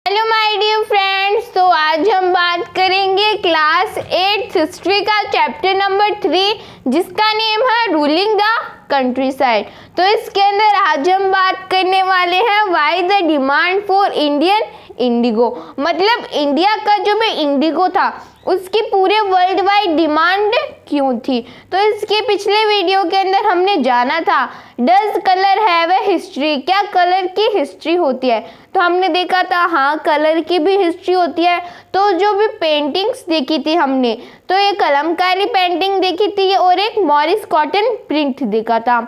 Hello my dear friends, तो आज हम बात करेंगे क्लास 8 हिस्ट्री का चैप्टर नंबर 3 जिसका नेम है रूलिंग द कंट्री साइड। तो इसके अंदर आज हम बात करने वाले हैं why the demand for Indian Indigo, मतलब इंडिया का जो भी इंडिगो था उसकी पूरे वर्ल्ड वाइड डिमांड क्यों थी। तो इसके पिछले वीडियो के अंदर हमने जाना था does colour have a history, क्या कलर की हिस्ट्री होती है। तो हमने देखा था हाँ कलर की भी हिस्ट्री होती है। तो जो भी पेंटिंग्स देखी थी हमने, तो एक कलमकारी पेंटिंग देखी थी और एक मॉरिस कॉटन प्रिंट देखा था।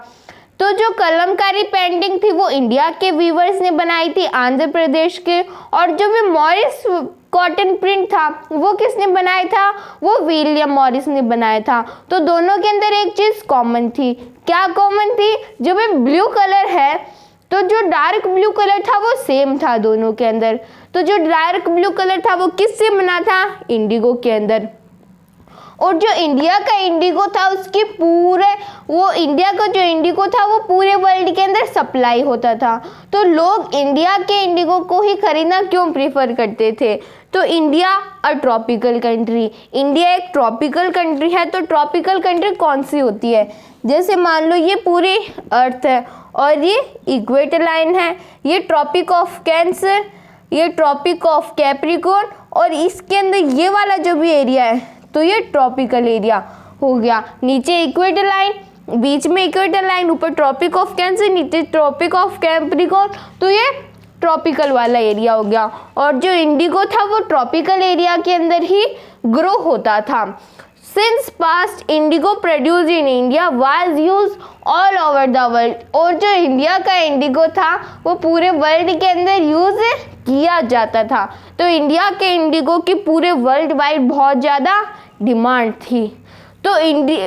तो जो कलमकारी पेंटिंग थी वो इंडिया के वीवर्स ने बनाई थी, आंध्र प्रदेश के, और जो भी मॉरिस कॉटन प्रिंट था वो किसने बनाया था, वो विलियम मॉरिस ने बनाया था। तो दोनों के अंदर एक चीज़ कॉमन थी, क्या कॉमन थी, जो भी ब्लू कलर है तो जो डार्क ब्लू कलर था वो सेम था दोनों के अंदर। तो जो डार्क ब्लू कलर था वो किससे बना था, इंडिगो के अंदर। और जो इंडिया का इंडिगो था उसकी पूरे वो इंडिया का जो इंडिगो था वो पूरे वर्ल्ड के अंदर सप्लाई होता था। तो लोग इंडिया के इंडिगो को ही खरीदना क्यों प्रीफर करते थे। तो इंडिया अ ट्रॉपिकल कंट्री, इंडिया एक ट्रॉपिकल कंट्री है। तो ट्रॉपिकल कंट्री कौन सी होती है, जैसे मान लो ये पूरी अर्थ है और ये इक्वेटर लाइन है, ये ट्रॉपिक ऑफ कैंसर, ये ट्रॉपिक ऑफ कैप्रिकॉर्न, और इसके अंदर ये वाला जो भी एरिया है तो ये ट्रॉपिकल एरिया हो गया। नीचे इक्वेटर लाइन, बीच में इक्वेटर लाइन, ऊपर ट्रॉपिक ऑफ कैंसर, नीचे ट्रॉपिक ऑफ कैप्रिकॉर्न, तो ये ट्रॉपिकल वाला एरिया हो गया। और जो इंडिगो था वो ट्रॉपिकल एरिया के अंदर ही ग्रो होता था। Since past Indigo produce in India was use all over the world, और जो इंडिया का इंडिगो था वो पूरे वर्ल्ड के अंदर यूज किया जाता था। तो इंडिया के इंडिगो की पूरे वर्ल्ड वाइड बहुत ज़्यादा डिमांड थी। तो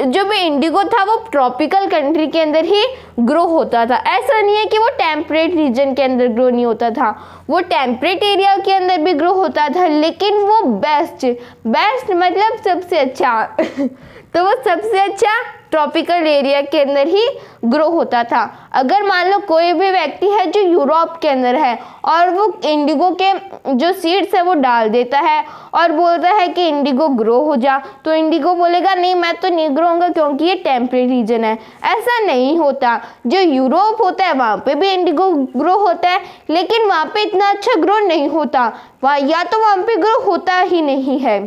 जो भी इंडिगो था वो ट्रॉपिकल कंट्री के अंदर ही ग्रो होता था। ऐसा नहीं है कि वो टेम्परेट रीजन के अंदर ग्रो नहीं होता था, वो टेम्परेट एरिया के अंदर भी ग्रो होता था, लेकिन वो बेस्ट मतलब सबसे अच्छा तो वो सबसे अच्छा ट्रॉपिकल एरिया के अंदर ही ग्रो होता था। अगर मान लो कोई भी व्यक्ति है जो यूरोप के अंदर है और वो इंडिगो के जो सीड्स है वो डाल देता है और बोलता है कि इंडिगो ग्रो हो जा, तो इंडिगो बोलेगा नहीं मैं तो नहीं ग्रो होऊंगा क्योंकि ये टेम्परेट रीजन है। ऐसा नहीं होता, जो यूरोप होता है वहाँ पे भी इंडिगो ग्रो होता है, लेकिन वहाँ पे इतना अच्छा ग्रो नहीं होता, या तो वहाँ पे ग्रो होता ही नहीं है,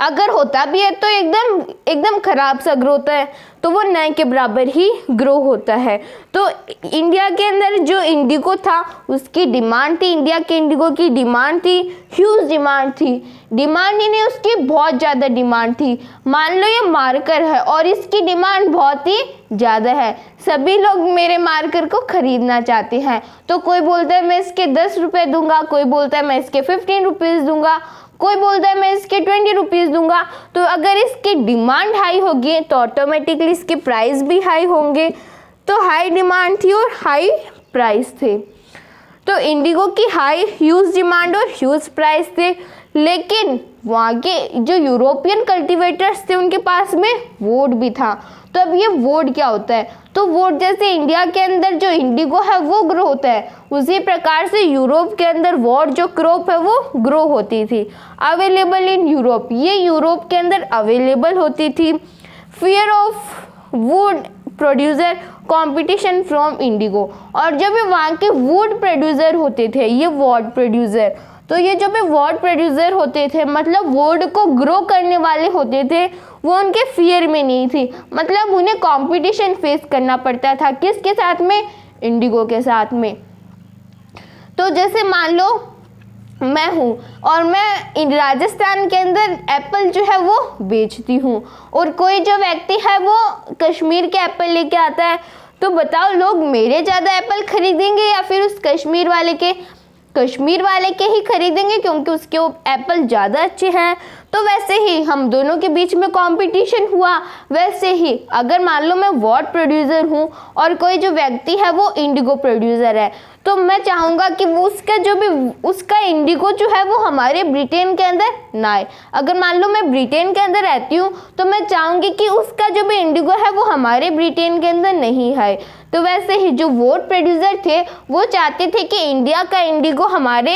अगर होता भी है तो एकदम खराब सा ग्रो होता है, तो वो नए के बराबर ही ग्रो होता है। तो इंडिया के अंदर जो इंडिगो था उसकी डिमांड थी, इंडिया के इंडिगो की डिमांड थी, ह्यूज डिमांड थी। डिमांड ही नहीं, उसकी बहुत ज़्यादा डिमांड थी। मान लो ये मार्कर है और इसकी डिमांड बहुत ही ज़्यादा है, सभी लोग मेरे मार्कर को खरीदना चाहते हैं। तो कोई बोलता है मैं इसके 10 रुपये दूंगा, कोई बोलता है मैं इसके 15 रुपीज़ दूंगा, कोई बोलता है मैं इसके 20 रुपीज़ दूंगा। तो अगर इसकी डिमांड हाई होगी तो ऑटोमेटिकली इसके प्राइस भी हाई होंगे। तो हाई डिमांड थी और हाई प्राइस थे। तो इंडिगो की हाई ह्यूज डिमांड और ह्यूज प्राइस थे, लेकिन वहाँ के जो यूरोपियन कल्टीवेटर्स थे उनके पास में वोट भी था। तो अब ये वोट क्या होता है, तो वोट जैसे इंडिया के अंदर जो इंडिगो है वो ग्रो होता है, उसी प्रकार से यूरोप के अंदर वोट जो क्रॉप है वो ग्रो होती थी। अवेलेबल इन यूरोप, ये यूरोप के अंदर अवेलेबल होती थी। Fear of would producer competition from Indigo, और जब भी वहाँ के वुड प्रोड्यूसर होते थे ये वुड प्रोड्यूसर, तो ये जो भी वुड प्रोड्यूसर होते थे मतलब वुड को ग्रो करने वाले होते थे, वो उनके फियर में नहीं थी, मतलब उन्हें कंपटीशन फेस करना पड़ता था, किसके साथ में, इंडिगो के साथ में। तो जैसे मान लो मैं हूँ और मैं राजस्थान के अंदर एप्पल जो है वो बेचती हूँ, और कोई जो व्यक्ति है वो कश्मीर के एप्पल लेके आता है, तो बताओ लोग मेरे ज़्यादा एप्पल खरीदेंगे या फिर उस कश्मीर वाले के ही खरीदेंगे क्योंकि उसके वो एप्पल ज़्यादा अच्छे हैं। तो वैसे ही हम दोनों के बीच में कंपटीशन हुआ। वैसे ही अगर मान लो मैं वुड प्रोड्यूसर हूँ और कोई जो व्यक्ति है वो इंडिगो प्रोड्यूसर है, तो मैं चाहूँगा कि वो उसका इंडिगो जो है वो हमारे ब्रिटेन के अंदर ना आए। अगर मान लो मैं ब्रिटेन के अंदर रहती हूँ तो मैं चाहूँगी कि उसका जो भी इंडिगो है वो हमारे ब्रिटेन के अंदर नहीं है। तो वैसे ही जो वुड प्रोड्यूसर थे वो चाहते थे कि इंडिया का इंडिगो हमारे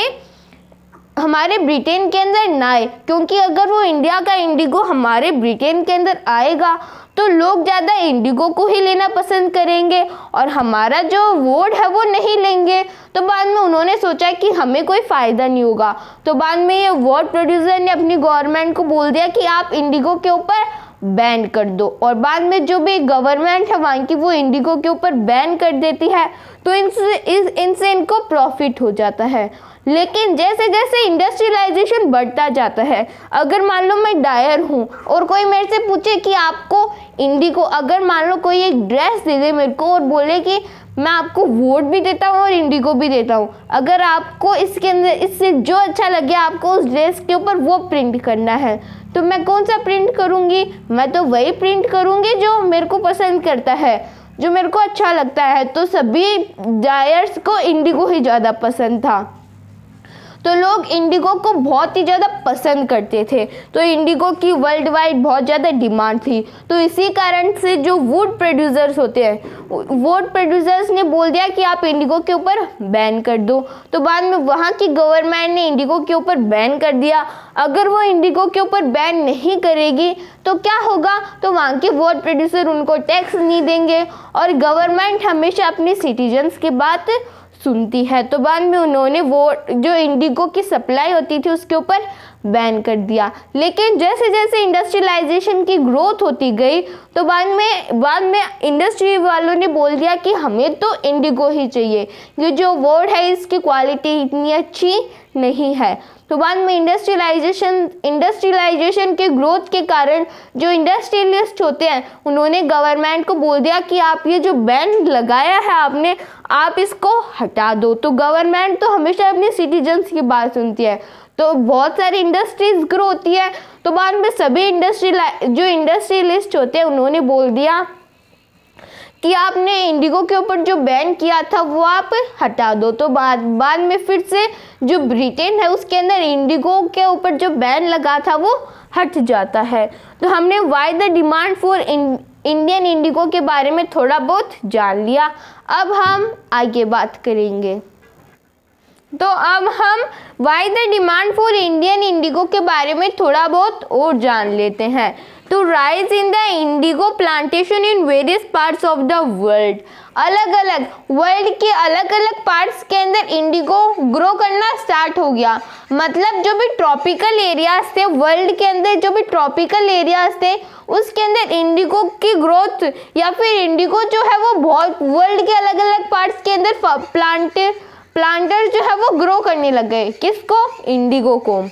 हमारे ब्रिटेन के अंदर ना आए, क्योंकि अगर वो इंडिया का इंडिगो हमारे ब्रिटेन के अंदर आएगा तो लोग ज़्यादा इंडिगो को ही लेना पसंद करेंगे और हमारा जो वोट है वो नहीं लेंगे। तो बाद में उन्होंने सोचा कि हमें कोई फ़ायदा नहीं होगा, तो बाद में ये वोट प्रोड्यूसर ने अपनी गवर्नमेंट को बोल दिया कि आप इंडिगो के ऊपर बैन कर दो, और बाद में जो भी गवर्नमेंट है वहाँ की वो इंडिगो के ऊपर बैन कर देती है, तो इनसे इनको प्रॉफिट हो जाता है। लेकिन जैसे जैसे इंडस्ट्रियलाइजेशन बढ़ता जाता है, अगर मान लो मैं डायर हूँ और कोई मेरे से पूछे कि आपको इंडिगो, अगर मान लो कोई एक ड्रेस दे दे मेरे को और बोले कि मैं आपको वोट भी देता हूँ और इंडिगो भी देता हूँ, अगर आपको इसके अंदर इससे जो अच्छा लगे आपको उस ड्रेस के ऊपर वो प्रिंट करना है, तो मैं कौन सा प्रिंट करूँगी? मैं तो वही प्रिंट करूँगी जो मेरे को पसंद करता है, जो मेरे को अच्छा लगता है। तो सभी डायर्स को इंडिगो ही ज़्यादा पसंद था, तो लोग इंडिगो को बहुत ही ज़्यादा पसंद करते थे, तो इंडिगो की वर्ल्ड वाइड बहुत ज़्यादा डिमांड थी। तो इसी कारण से जो वुड प्रोड्यूसर्स होते हैं, वुड प्रोड्यूसर्स ने बोल दिया कि आप इंडिगो के ऊपर बैन कर दो, तो बाद में वहाँ की गवर्नमेंट ने इंडिगो के ऊपर बैन कर दिया। अगर वो इंडिगो के ऊपर बैन नहीं करेगी तो क्या होगा? तो वहाँ के वुड प्रोड्यूसर उनको टैक्स नहीं देंगे और गवर्नमेंट हमेशा अपने सिटीजन्स की बात सुनती है। तो बाद में उन्होंने वो जो इंडिगो की सप्लाई होती थी उसके ऊपर बैन कर दिया। लेकिन जैसे जैसे इंडस्ट्रियलाइजेशन की ग्रोथ होती गई तो बाद में इंडस्ट्री वालों ने बोल दिया कि हमें तो इंडिगो ही चाहिए, ये जो वुड है इसकी क्वालिटी इतनी अच्छी नहीं है। तो बाद में इंडस्ट्रियलाइजेशन के ग्रोथ के कारण जो इंडस्ट्रियलिस्ट होते हैं उन्होंने गवर्नमेंट को बोल दिया कि आप ये जो बैन लगाया है आपने, आप इसको हटा दो। तो गवर्नमेंट तो हमेशा अपने सिटीजन्स की बात सुनती है, तो बहुत सारी इंडस्ट्रीज ग्रो होती है। तो बाद में सभी जो इंडस्ट्रियलिस्ट होते हैं उन्होंने बोल दिया कि आपने इंडिगो के ऊपर जो बैन किया था वो आप हटा दो। तो बाद में फिर से जो ब्रिटेन है उसके अंदर इंडिगो के ऊपर जो बैन लगा था वो हट जाता है। तो हमने why the demand for Indian Indigo के बारे में थोड़ा बहुत जान लिया। अब हम आगे बात करेंगे। तो अब हम why the demand for Indian Indigo के बारे में थोड़ा बहुत और जान लेते हैं। तो rise in the Indigo plantation in various parts of the world, अलग अलग वर्ल्ड के अलग अलग पार्ट्स के अंदर इंडिगो ग्रो करना स्टार्ट हो गया। मतलब जो भी ट्रॉपिकल एरियाज थे वर्ल्ड के अंदर, जो भी ट्रॉपिकल एरियाज थे उसके अंदर इंडिगो की ग्रोथ या फिर इंडिगो जो है वो बहुत वर्ल्ड के अलग अलग पार्ट्स के अंदर प्लांटर जो है वो ग्रो करने लग गए। किसको? इंडिगो को।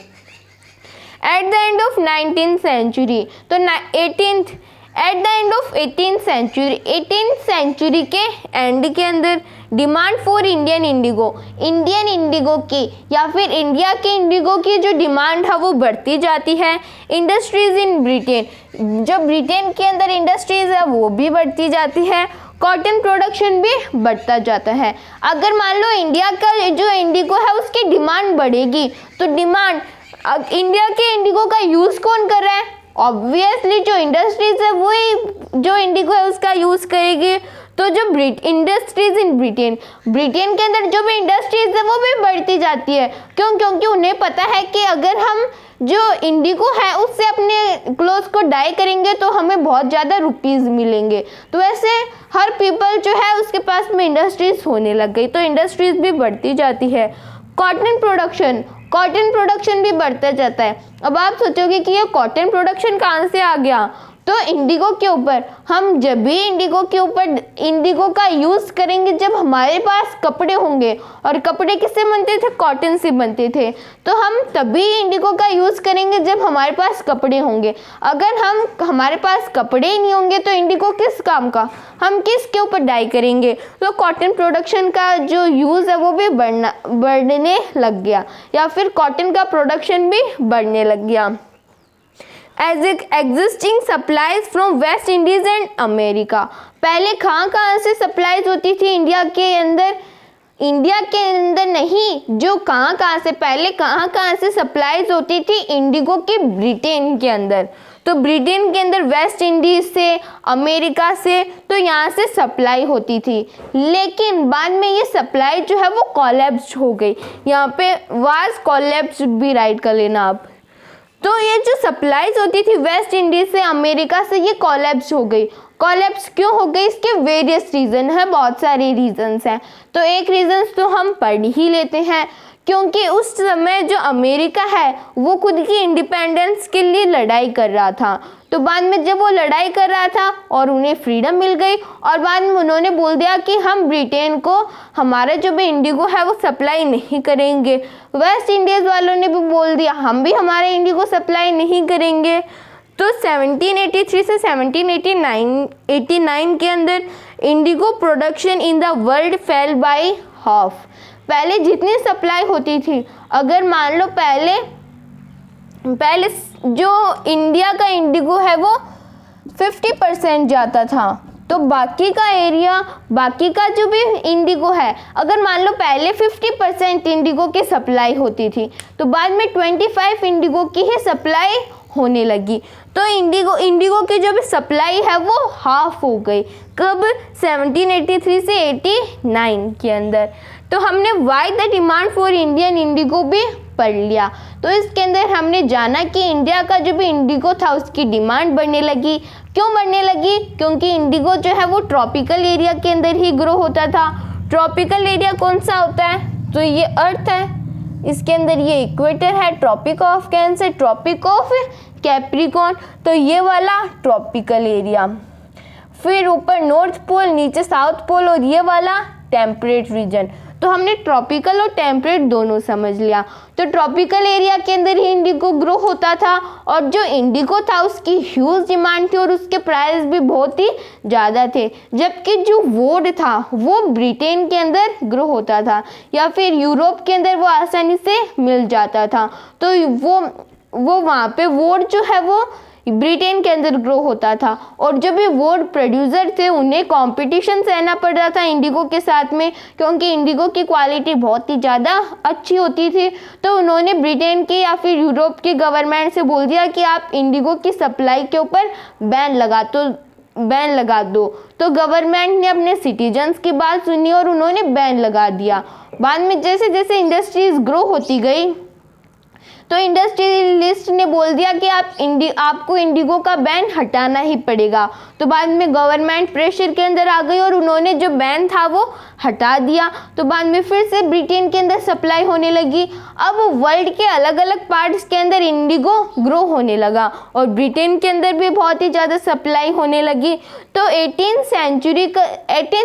At the end of 19th century, तो at the end of 18th century के एंड के अंदर डिमांड फॉर इंडियन इंडिगो की या फिर इंडिया के इंडिगो की जो डिमांड है वो बढ़ती जाती है। इंडस्ट्रीज इन ब्रिटेन, जो ब्रिटेन के अंदर इंडस्ट्रीज है वो भी बढ़ती जाती है। कॉटन प्रोडक्शन भी बढ़ता जाता है। अगर मान लो इंडिया का जो इंडिगो है उसकी डिमांड बढ़ेगी तो इंडिया के इंडिगो का यूज़ कौन कर रहा है? ऑब्वियसली जो इंडस्ट्रीज है वही जो इंडिगो है उसका यूज़ करेगी। तो जो इंडस्ट्रीज इन ब्रिटेन के अंदर जो भी इंडस्ट्रीज है वो भी बढ़ती जाती है। क्यों? क्योंकि उन्हें पता है कि अगर हम जो इंडिगो है उससे अपने क्लोथ को डाई करेंगे तो हमें बहुत ज़्यादा रुपीज़ मिलेंगे। तो ऐसे हर पीपल जो है उसके पास में इंडस्ट्रीज होने लग गई, तो इंडस्ट्रीज भी बढ़ती जाती है। कॉटन प्रोडक्शन भी बढ़ता जाता है। अब आप सोचोगे कि ये कॉटन प्रोडक्शन कहाँ से आ गया? तो इंडिगो के ऊपर हम जब भी इंडिगो का यूज़ करेंगे जब हमारे पास कपड़े होंगे, और कपड़े किससे बनते थे? कॉटन से बनते थे। तो हम तभी इंडिगो का यूज़ करेंगे जब हमारे पास कपड़े होंगे। अगर हमारे पास कपड़े ही नहीं होंगे तो इंडिगो किस काम का? हम किसके ऊपर डाई करेंगे? तो कॉटन प्रोडक्शन का जो यूज़ है वो भी बढ़ने लग गया, या फिर कॉटन का प्रोडक्शन भी बढ़ने लग गया। As existing supplies from West Indies and America, पहले कहाँ से सप्लाईज होती थी इंडिया के अंदर नहीं, जो कहाँ से पहले कहाँ से सप्लाईज होती थी इंडिगो की ब्रिटेन के अंदर। तो ब्रिटेन के अंदर वेस्ट इंडीज से, अमेरिका से, तो यहाँ से सप्लाई होती थी, लेकिन बाद में ये सप्लाई जो है वो कोलैप्स हो गई। यहाँ पे वाज कोलैप्स भी राइट कर लेना आप। तो ये जो सप्लाईज होती थी वेस्ट इंडीज से, अमेरिका से, ये कोलैप्स हो गई। कोलैप्स क्यों हो गई, इसके वेरियस रीज़न है, बहुत सारे रीजंस हैं। तो एक रीजंस तो हम पढ़ ही लेते हैं, क्योंकि उस समय जो अमेरिका है वो खुद की इंडिपेंडेंस के लिए लड़ाई कर रहा था। तो बाद में जब वो लड़ाई कर रहा था और उन्हें फ्रीडम मिल गई, और बाद में उन्होंने बोल दिया कि हम ब्रिटेन को हमारा जो भी इंडिगो है वो सप्लाई नहीं करेंगे। वेस्ट इंडीज़ वालों ने भी बोल दिया हम भी हमारे इंडिगो सप्लाई नहीं करेंगे। तो 1783 से 1789 के अंदर Indigo production in the world fail by half. पहले जितनी सप्लाई होती थी, अगर मान लो पहले जो इंडिया का इंडिगो है वो 50% जाता था, तो बाकी का एरिया, बाकी का जो भी इंडिगो है, अगर मान लो पहले 50% इंडिगो की सप्लाई होती थी, तो बाद में 25 इंडिगो की ही सप्लाई होने लगी। तो इंडिगो की जो भी सप्लाई है वो हाफ हो गई। कब? 1783 से 89 के अंदर। तो हमने why the demand for Indian Indigo भी पढ़ लिया। तो इसके अंदर हमने जाना कि इंडिया का जो भी इंडिगो था उसकी डिमांड बढ़ने लगी। क्यों बढ़ने लगी? क्योंकि इंडिगो जो है वो ट्रॉपिकल एरिया के अंदर ही ग्रो होता था। ट्रॉपिकल एरिया कौन सा होता है? तो ये अर्थ है, इसके अंदर ये इक्वेटर है, Tropic of Cancer, Tropic of Capricorn, तो ये वाला ट्रॉपिकल एरिया। फिर ऊपर नॉर्थ पोल, नीचे साउथ पोल, और ये वाला टेम्परेट रीजन। तो हमने ट्रॉपिकल और टेम्परेट दोनों समझ लिया। तो ट्रॉपिकल एरिया के अंदर ही इंडिगो ग्रो होता था, और जो इंडिगो था उसकी ह्यूज डिमांड थी और उसके प्राइस भी बहुत ही ज़्यादा थे। जबकि जो वुड था वो ब्रिटेन के अंदर ग्रो होता था, या फिर यूरोप के अंदर वो आसानी से मिल जाता था। तो वो वहाँ पे वुड जो है वो ब्रिटेन के अंदर ग्रो होता था, और जो भी वुड प्रोड्यूसर थे उन्हें कंपटीशन सहना पड़ रहा था इंडिगो के साथ में, क्योंकि इंडिगो की क्वालिटी बहुत ही ज़्यादा अच्छी होती थी। तो उन्होंने ब्रिटेन की या फिर यूरोप की गवर्नमेंट से बोल दिया कि आप इंडिगो की सप्लाई के ऊपर बैन लगा दो। तो गवर्नमेंट ने अपने सिटीजन्स की बात सुनी और उन्होंने बैन लगा दिया। बाद में जैसे जैसे इंडस्ट्रीज ग्रो होती गई, तो इंडस्ट्रियलिस्ट ने बोल दिया कि आपको इंडिगो का बैन हटाना ही पड़ेगा। तो बाद में गवर्नमेंट प्रेशर के अंदर आ गई और उन्होंने जो बैन था वो हटा दिया। तो बाद में फिर से ब्रिटेन के अंदर सप्लाई होने लगी। अब वर्ल्ड के अलग अलग पार्ट्स के अंदर इंडिगो ग्रो होने लगा, और ब्रिटेन के अंदर भी बहुत ही ज़्यादा सप्लाई होने लगी। तो 18th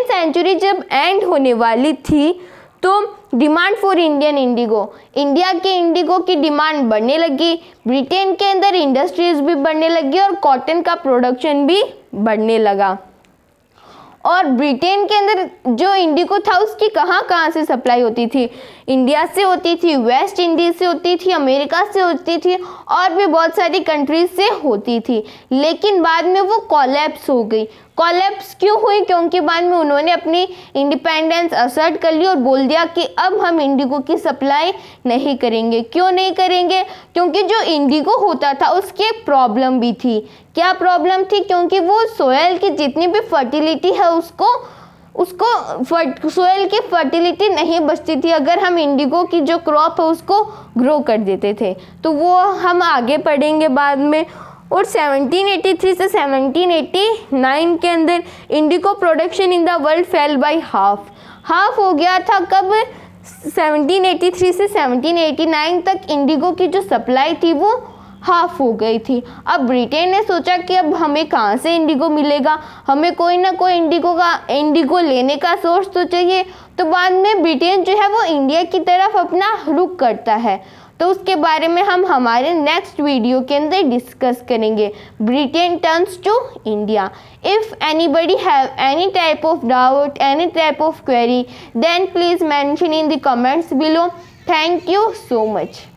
सेंचुरी जब एंड होने वाली थी, तो demand for Indian Indigo, India के इंडिगो की डिमांड बढ़ने लगी। ब्रिटेन के अंदर इंडस्ट्रीज भी बढ़ने लगी और कॉटन का प्रोडक्शन भी बढ़ने लगा। और ब्रिटेन के अंदर जो इंडिगो था उसकी कहाँ से सप्लाई होती थी? इंडिया से होती थी, वेस्ट इंडीज से होती थी, अमेरिका से होती थी, और भी बहुत सारी कंट्रीज से होती थी। लेकिन बाद में वो कोलैप्स हो गई। कोलैप्स क्यों हुई? क्योंकि बाद में उन्होंने अपनी इंडिपेंडेंस असर्ट कर ली और बोल दिया कि अब हम इंडिगो की सप्लाई नहीं करेंगे। क्यों नहीं करेंगे? क्योंकि जो इंडिगो होता था उसकी एक प्रॉब्लम भी थी। क्या प्रॉब्लम थी? क्योंकि वो सोयल की जितनी भी फर्टिलिटी है उसको सोयल की फर्टिलिटी नहीं बचती थी अगर हम इंडिगो की जो क्रॉप है उसको ग्रो कर देते थे। तो वो हम आगे पढ़ेंगे बाद में। और 1783 से 1789 के अंदर Indigo production in the world fail by half हो गया था। कब? 1783 से 1789 तक इंडिगो की जो सप्लाई थी वो हाफ हो गई थी। अब ब्रिटेन ने सोचा कि अब हमें कहाँ से इंडिगो मिलेगा, हमें कोई ना कोई इंडिगो लेने का सोर्स तो चाहिए। तो बाद में ब्रिटेन जो है वो इंडिया की तरफ अपना रुख करता है। तो उसके बारे में हम हमारे नेक्स्ट वीडियो के अंदर डिस्कस करेंगे। Britain turns to India. If anybody have any type of doubt, any type of query, then please mention in the comments below. Thank you so much.